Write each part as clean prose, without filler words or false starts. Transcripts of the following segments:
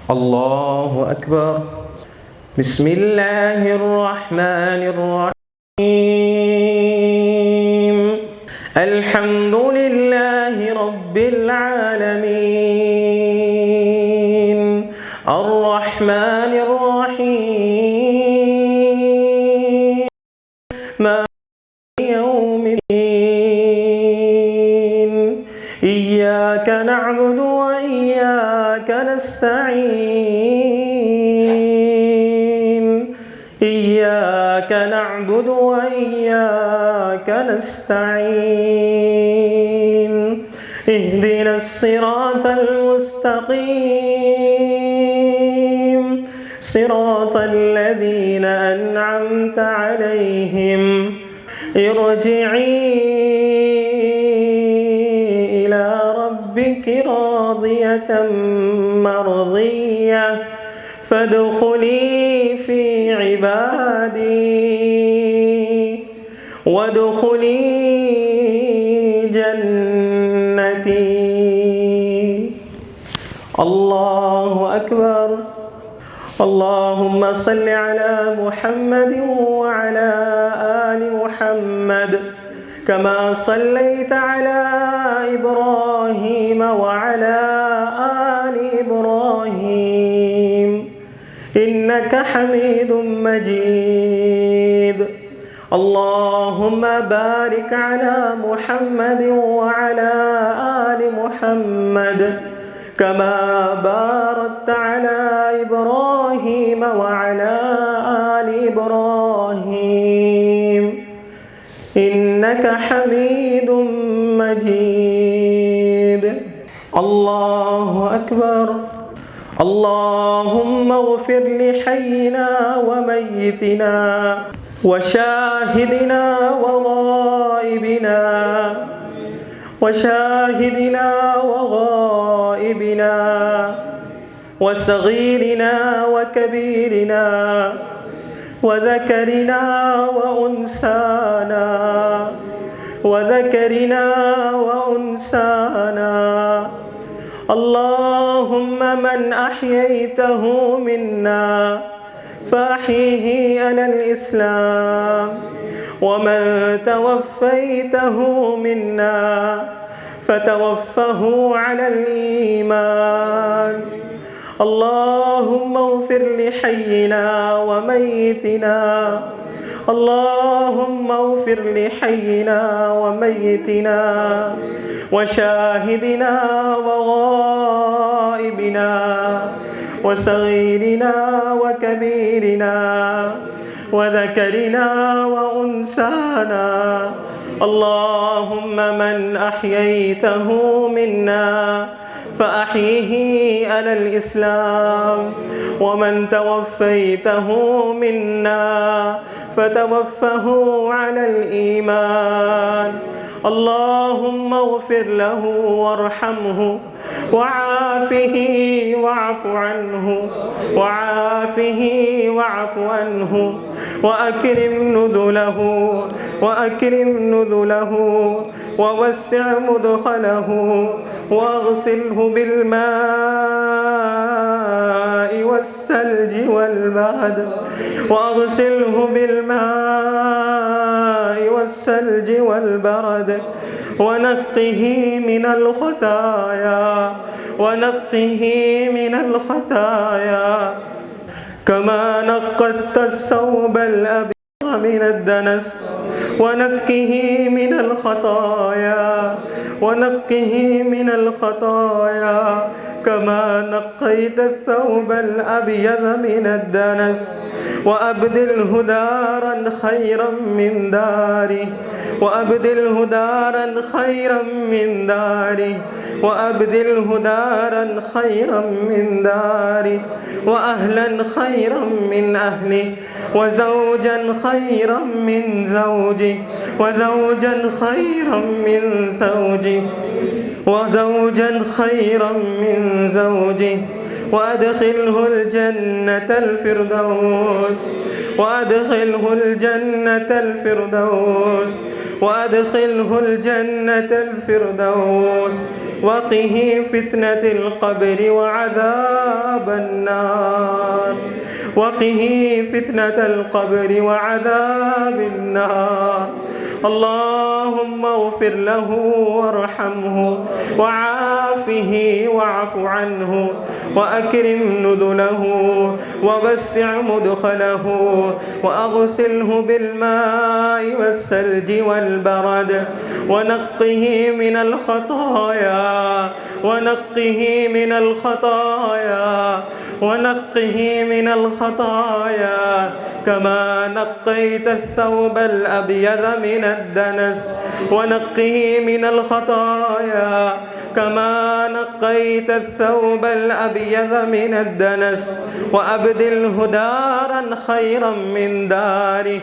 الله أكبر. بسم الله الرحمن الرحيم. الحمد لله رب العالمين الرحمن الرحيم مالك يوم الدين إياك نعبد وإياك نستعين إياك نعبد وإياك نستعين اهدنا الصراط المستقيم صراط الذين أنعمت عليهم ارجعي إلى ربك راضية مرضية فادخلي في عبادي وادخلي جنتي. الله أكبر. اللهم صل على محمد وعلى آل محمد كما صليت على إبراهيم وعلى آل إبراهيم إنك حميد مجيد. اللهم بارك على محمد وعلى آل محمد كما باركت على إبراهيم وعلى آل إبراهيم إنك حميد مجيد. الله أكبر. اللهم اغفر لحينا وميتنا وشاهدنا وغائبنا وشاهدنا وغائبنا وصغيرنا وكبيرنا وذكرنا وأنثانا وذكرنا وأنثانا. اللهم من أحييته منا فأحيه على الإسلام ومن توفيته منا فتوفه على الإيمان. اللهم اغفر لحينا وميتنا اللهم اغفر لحينا وميتنا وشاهدنا وغائبنا وصغيرنا وكبيرنا وذكرنا وأنثانا. اللهم من أحييته منا فأحيه على الإسلام ومن توفيته منا فتوفه على الإيمان. اللهم اغفر له وارحمه وعافه واعف عنه وعافه واعف عنه وأكرم نزله ووسع مدخله واغسله بالماء والثلج والبرد والثلج والبرد ونقه من الخطايا كما نقضت الثوب الأبيض من الدنس ونقه من الخطايا كما نقيت الثوب الأبيض من الدنس. وأبدله دارا خيرا من داره وأبدله دارا خيرا من داره وأبدله دارا خيرا من داره وأهلا خيرا من أهله وزوجا خيرا من زوجه وزوجا خيرا من زوجه وزوجا خيرا من زوجه وأدخله الجنة الفردوس وأدخله الجنة الفردوس وأدخله الجنة الفردوس وقه فتنة القبر وعذاب النار، وقه فتنة القبر وعذاب النار. اللهم اغفر له وارحمه وعافه واعف عنه وأكرم نزله ووسع مدخله وأغسله بالماء والثلج والبرد ونقه من الخطايا، ونقه من الخطايا، ونقه من الخطايا كما نقيت الثوب الأبيض من الدنس، ونقه من الخطايا كما نقيت الثوب الأبيض من الدنس، وأبدله دارا خيرا من داره،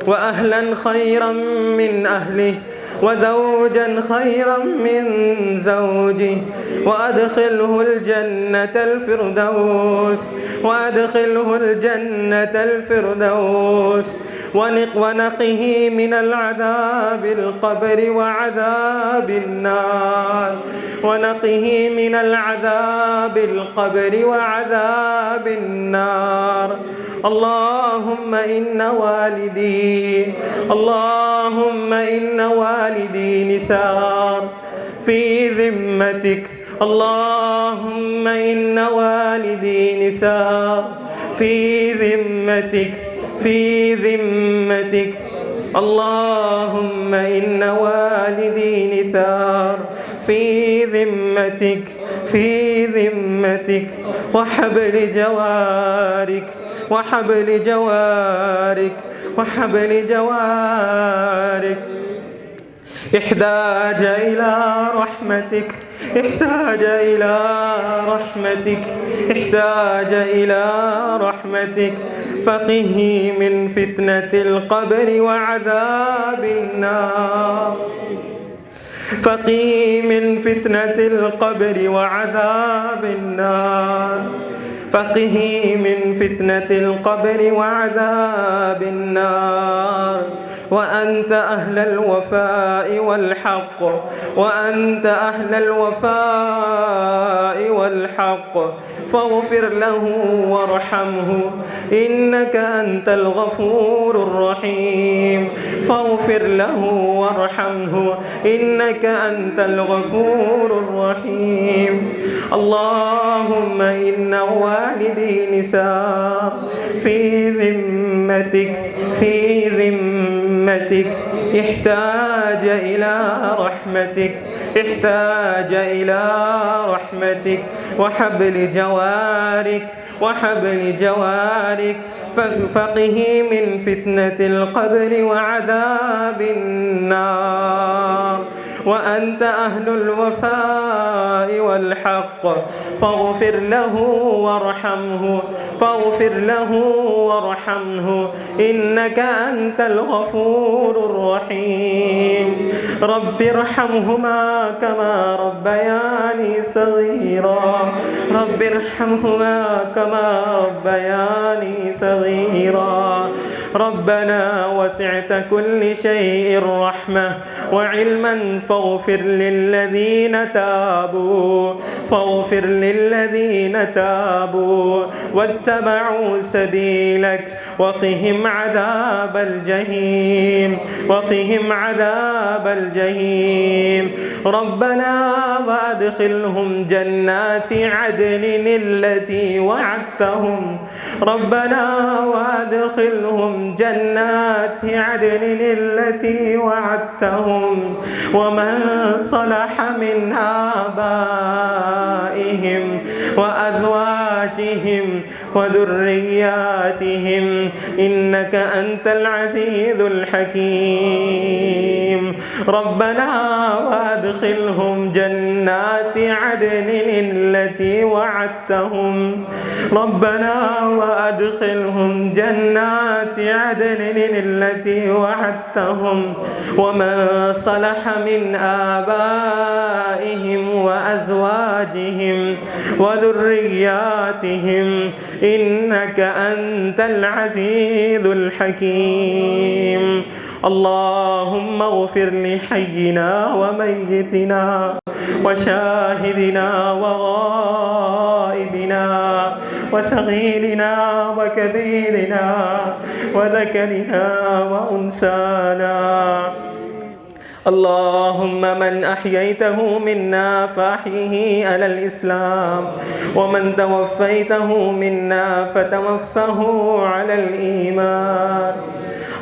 وأهلا خيرا من أهله، وزوجا خيرا من زوجه، وأدخله الجنة الفردوس، وأدخله الجنة الفردوس، ونقه من العذاب القبر وعذاب النار، ونقه من العذاب القبر وعذاب النار. اللهم إن والدي، اللهم إن والدي نسار في ذمتك، اللهم إن والدي نسار في ذمتك، في ذمتك. اللهم إن والدي نثار في ذمتك، في ذمتك، وحبل جوارك، وحبل جوارك، وحبل جوارك. احتاج إلى رحمتك، احتاج إلى رحمتك، احتاج إلى رحمتك. فقه من فتنة القبر وعذاب النار، فقه من فتنة القبر وعذاب النار، فقه من فتنة القبر وعذاب النار. وأنت أهل الوفاء والحق، وأنت أهل الوفاء والحق، فاغفر له وارحمه إنك أنت الغفور الرحيم، فاغفر له وارحمه إنك أنت الغفور الرحيم. اللهم إن والدي نساء في ذمتك، في ذمتك، احتاج إلى رحمتك، احتاج إلى رحمتك، وحبل جوارك، وحبل جوارك. فقه من فتنة القبر وعذاب النار. وأنت أهل الوفاء والحق، فاغفر له وارحمه، فاغفر له وارحمه إنك أنت الغفور الرحيم. رب ارحمهما كما ربياني صغيرا، رب ارحمهما كما ربياني صغيرا. ربنا وسعت كل شيء رحمة وعلما، فاغفر للذين تابوا، فاغفر للذين تابوا واتبعوا سبيلك، وقهم عذاب الجحيم، وقهم عذاب الجحيم. ربنا وادخلهم جنات عدن التي وعدتهم، ربنا وادخلهم جنات عدن التي وعدتهم، ومن صلح من آبائهم وأزواجهم وذرياتهم إنك أنت العزيز الحكيم. ربنا وادخلهم جنات عدن التي وعدتهم، ربنا وادخلهم جنات عدن التي وعدتهم، ومن صلح من آبائهم وأزواجهم وذرياتهم إنك أنت العزيز الحكيم. اللهم اغفر لحينا وميتنا وشاهدنا وغائبنا وصغيرنا وكبيرنا وذكرنا وأنثانا. اللهم من أحييته منا فأحيه على الإسلام، ومن توفيته منا فتوفه على الإيمان.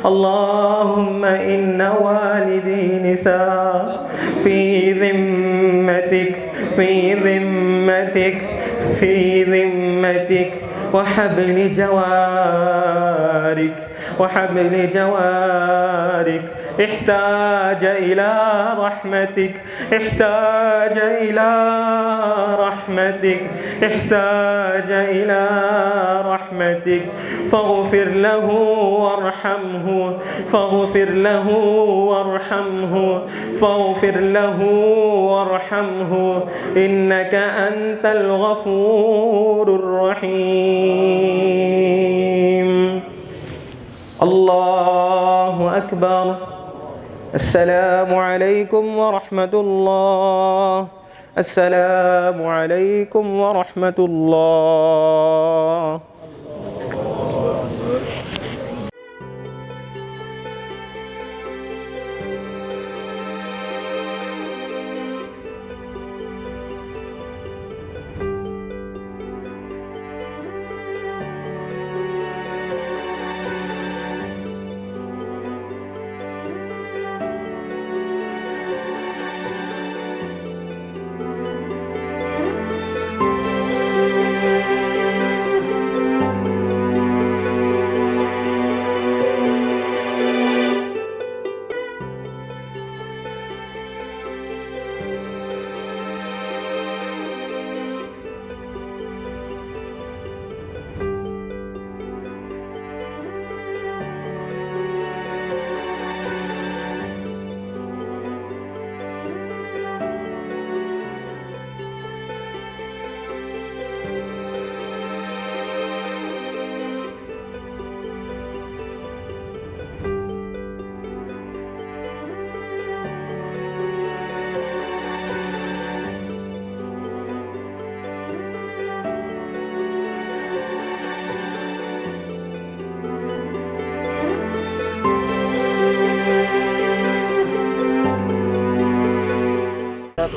اللهم إن والدي نساء في ذمتك في ذمتك في ذمتك وحبل جوارك احتاج إلى رحمتك فاغفر له وارحمه إنك أنت الغفور الرحيم. الله أكبر. السلام عليكم ورحمة الله. السلام عليكم ورحمة الله.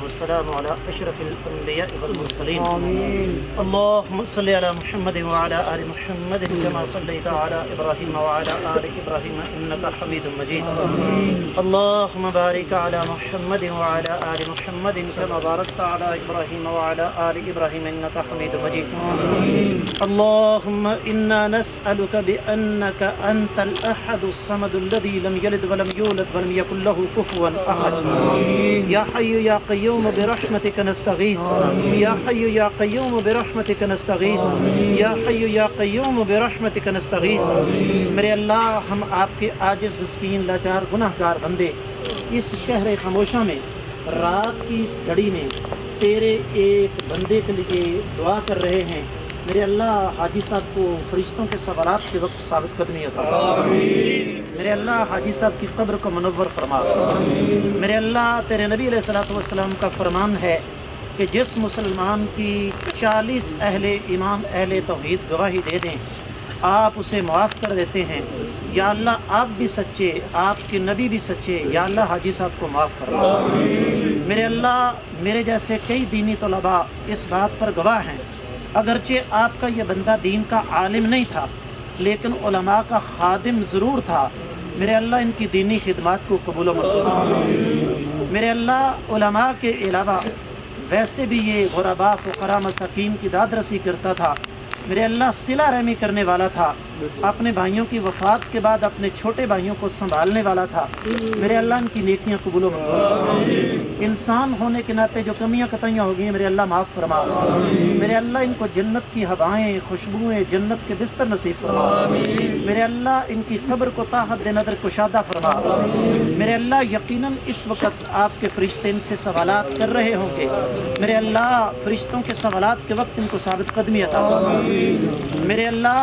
والسلام على أشرف الأنبياء والمرسلين. اللهم صل على محمد وعلى آل محمد كما صليت على إبراهيم وعلى آل إبراهيم إنك حميد مجيد. اللهم بارك على محمد وعلى آل محمد كما باركت على إبراهيم وعلى آل إبراهيم إنك حميد مجيد. اللهم إنا نسألك بأنك أنت الأحد الصمد الذي لم يلد ولم يولد ولم يكن له كفوا أحد. يا حي يا قيوم برحمتك نستغيث. يا حي يا قيوم برحمتك نستغيث. يا حي يا قیوم برحمتک نستغیث. میرے اللہ، ہم آپ کے عاجز مسکین لاچار گناہ گار بندے اس شہر خاموشہ میں رات کی اس گھڑی میں تیرے ایک بندے کے لیے دعا کر رہے ہیں. میرے اللہ، حاجی صاحب کو فرشتوں کے سوالات کے وقت ثابت قدمی عطا فرما. میرے اللہ، حاجی صاحب کی قبر کو منور فرما. میرے اللہ، تیرے نبی علیہ الصلوۃ والسلام کا فرمان ہے کہ جس مسلمان کی 40 اہل ایمان اہل توحید گواہی دے دیں آپ اسے معاف کر دیتے ہیں. یا اللہ، آپ بھی سچے، آپ کے نبی بھی سچے. یا اللہ، حاجی صاحب کو معاف فرما. میرے اللہ، میرے جیسے کئی دینی طلباء اس بات پر گواہ ہیں، اگرچہ آپ کا یہ بندہ دین کا عالم نہیں تھا لیکن علماء کا خادم ضرور تھا. میرے اللہ، ان کی دینی خدمات کو قبول و منظور. میرے اللہ، علماء کے علاوہ ویسے بھی یہ غرباء فقراء مساکین کی داد رسی کرتا تھا. میرے اللہ، صلہ رحمی کرنے والا تھا. اپنے بھائیوں کی وفات کے بعد اپنے چھوٹے بھائیوں کو سنبھالنے والا تھا. میرے اللہ، ان کی نیکیاں قبول و منظور. انسان ہونے کے ناطے جو کمیاں قطعیاں ہو گئی ہیں میرے اللہ معاف فرما. میرے اللہ، ان کو جنت کی ہوائیں خوشبوئیں جنت کے بستر نصیب فرما. میرے اللہ، ان کی قبر کو تا حد نظر کشادہ فرما. میرے اللہ، یقیناً اس وقت آپ کے فرشتے ان سے سوالات کر رہے ہوں گے. میرے اللہ، فرشتوں کے سوالات کے وقت ان کو ثابت قدمی عطا فرما. میرے اللہ،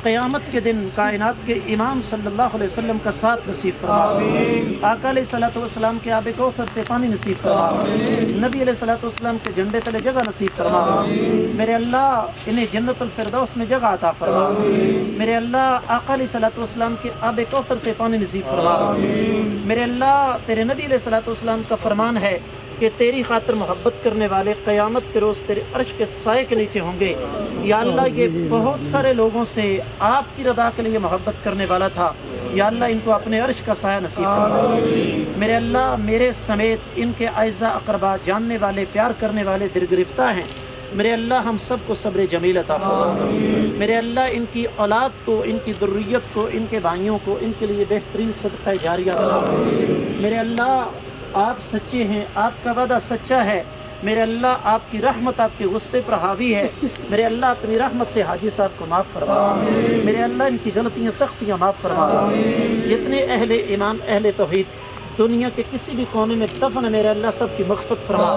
قیامت کے دن کائنات کے امام صلی اللہ علیہ وسلم کا ساتھ نصیب فرما، آقا علیہ الصلوۃ والسلام کے آب کوثر سے پانی نصیب فرما، نبی علیہ الصلوۃ والسلام کے جھنڈے تلے جگہ نصیب فرما، میرے اللہ انہیں جنت الفردوس میں جگہ عطا فرما، میرے اللہ آقا علیہ الصلوۃ والسلام کے آب کوثر سے پانی نصیب فرما، میرے اللہ تیرے نبی علیہ الصلوۃ والسلام کا فرمان ہے کہ تیری خاطر محبت کرنے والے قیامت کے روز تیرے عرش کے سائے کے نیچے ہوں گے۔ یا اللہ یہ بہت سارے لوگوں سے آپ کی رضا کے لیے محبت کرنے والا تھا، یا اللہ ان کو اپنے عرش کا سایہ نصیب فرما۔ میرے اللہ میرے سمیت ان کے اعزاء اقربا جاننے والے پیار کرنے والے دل گرفتہ ہیں، میرے اللہ ہم سب کو صبر جمیل عطا فرما۔ میرے اللہ ان کی اولاد کو، ان کی ذریت کو، ان کے بھائیوں کو ان کے لیے بہترین صدقہ جاریہ بنا۔ میرے اللہ آپ سچے ہیں، آپ کا وعدہ سچا ہے، میرے اللہ آپ کی رحمت آپ کے غصے پر حاوی ہے، میرے اللہ اپنی رحمت سے حاجی صاحب کو معاف فرما، میرے اللہ ان کی غلطیاں سختیاں معاف فرما۔ جتنے اہل ایمان اہل توحید دنیا کے کسی بھی کونے میں دفن، میرے اللہ سب کی مغفرت فرما۔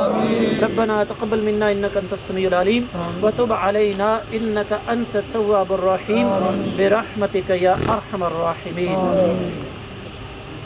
ربنا تقبل منا انك انت السميع العليم وتب علينا انك انت التواب الرحيم برحمتك يا ارحم الراحمين۔